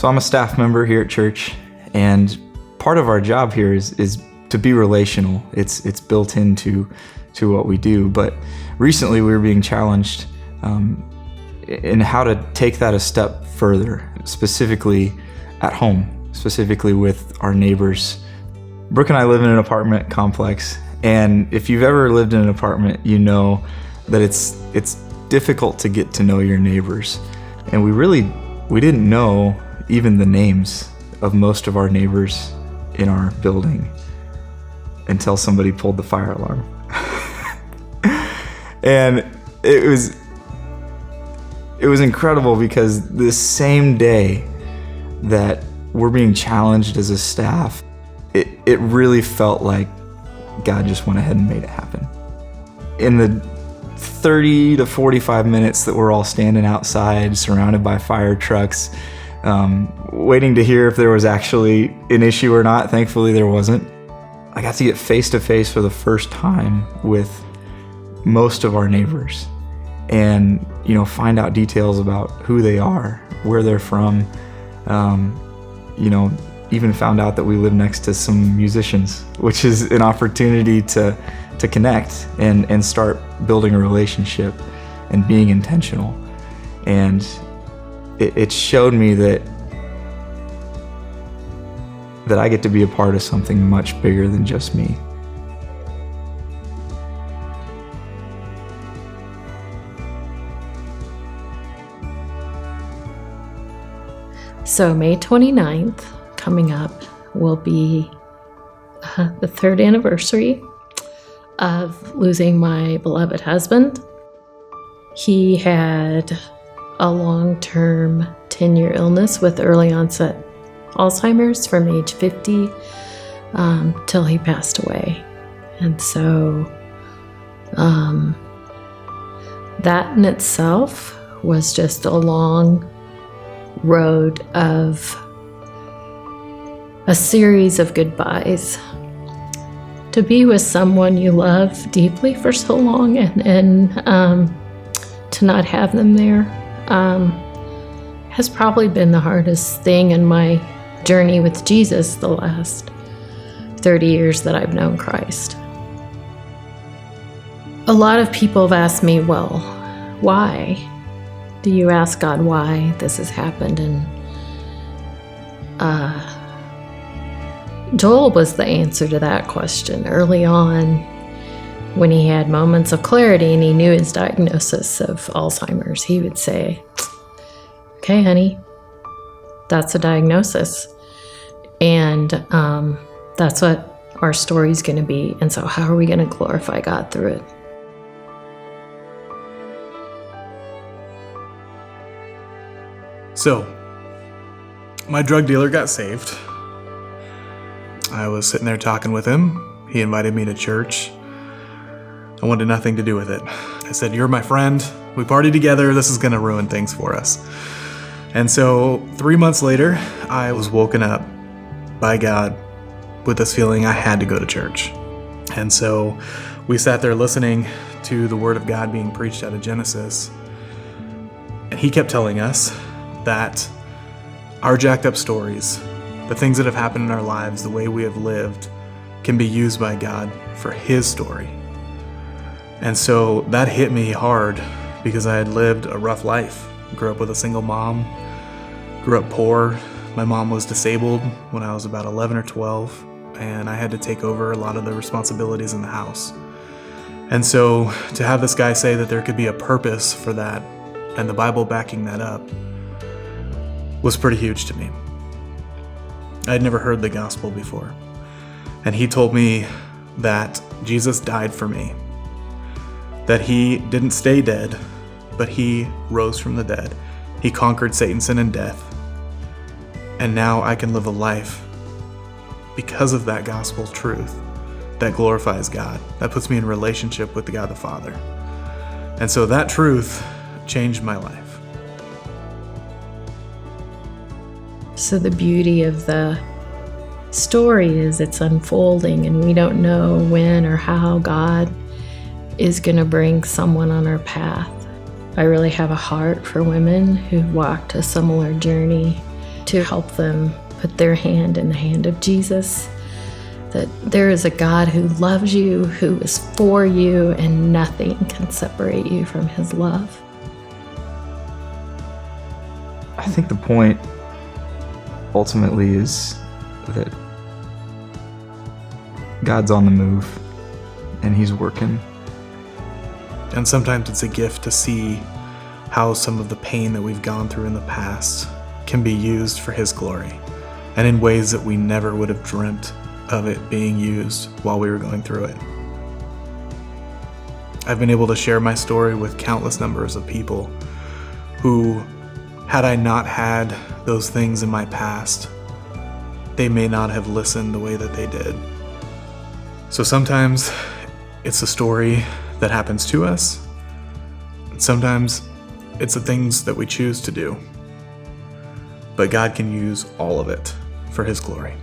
So I'm a staff member here at church, and part of our job here is to be relational. It's built into what we do. But recently we were being challenged in how to take that a step further, specifically at home, specifically with our neighbors. Brooke and I live in an apartment complex, and if you've ever lived in an apartment, you know that it's difficult to get to know your neighbors. And we didn't know even the names of most of our neighbors in our building until somebody pulled the fire alarm. And it was incredible, because this same day that we're being challenged as a staff, it really felt like God just went ahead and made it happen. In the 30 to 45 minutes that we're all standing outside surrounded by fire trucks, waiting to hear if there was actually an issue or not. Thankfully there wasn't. I got to get face to face for the first time with most of our neighbors and, find out details about who they are, where they're from. Even found out that we live next to some musicians, which is an opportunity to connect and start building a relationship and being intentional. And it showed me that I get to be a part of something much bigger than just me. So May 29th, coming up, will be the third anniversary of losing my beloved husband. He had a long-term 10-year illness with early onset Alzheimer's from age 50 till he passed away. And so that in itself was just a long road of a series of goodbyes. To be with someone you love deeply for so long and to not have them there has probably been the hardest thing in my journey with Jesus the last 30 years that I've known Christ. A lot of people have asked me, well, why? Do you ask God why this has happened? And Joel was the answer to that question early on when he had moments of clarity and he knew his diagnosis of Alzheimer's. He would say, okay, honey, that's a diagnosis. And that's what our story's going to be. And so how are we going to glorify God through it? So, my drug dealer got saved. I was sitting there talking with him. He invited me to church. I wanted nothing to do with it. I said, you're my friend. We party together. This is going to ruin things for us. And so 3 months later, I was woken up by God with this feeling I had to go to church. And so we sat there listening to the Word of God being preached out of Genesis. And he kept telling us that our jacked up stories, the things that have happened in our lives, the way we have lived, can be used by God for His story. And so that hit me hard because I had lived a rough life. Grew up with a single mom, grew up poor. My mom was disabled when I was about 11 or 12, and I had to take over a lot of the responsibilities in the house. And so to have this guy say that there could be a purpose for that, and the Bible backing that up, was pretty huge to me. I had never heard the gospel before. And he told me that Jesus died for me, that he didn't stay dead, but he rose from the dead. He conquered Satan, sin, and death. And now I can live a life because of that gospel truth that glorifies God, that puts me in relationship with the God the Father. And so that truth changed my life. So the beauty of the story is it's unfolding, and we don't know when or how God is going to bring someone on our path. I really have a heart for women who've walked a similar journey to help them put their hand in the hand of Jesus. That there is a God who loves you, who is for you, and nothing can separate you from his love. I think the point ultimately is that God's on the move and he's working. And sometimes it's a gift to see how some of the pain that we've gone through in the past can be used for his glory, and in ways that we never would have dreamt of it being used while we were going through it. I've been able to share my story with countless numbers of people who, had I not had those things in my past, they may not have listened the way that they did. So sometimes it's a story that happens to us, and sometimes it's the things that we choose to do. But God can use all of it for his glory.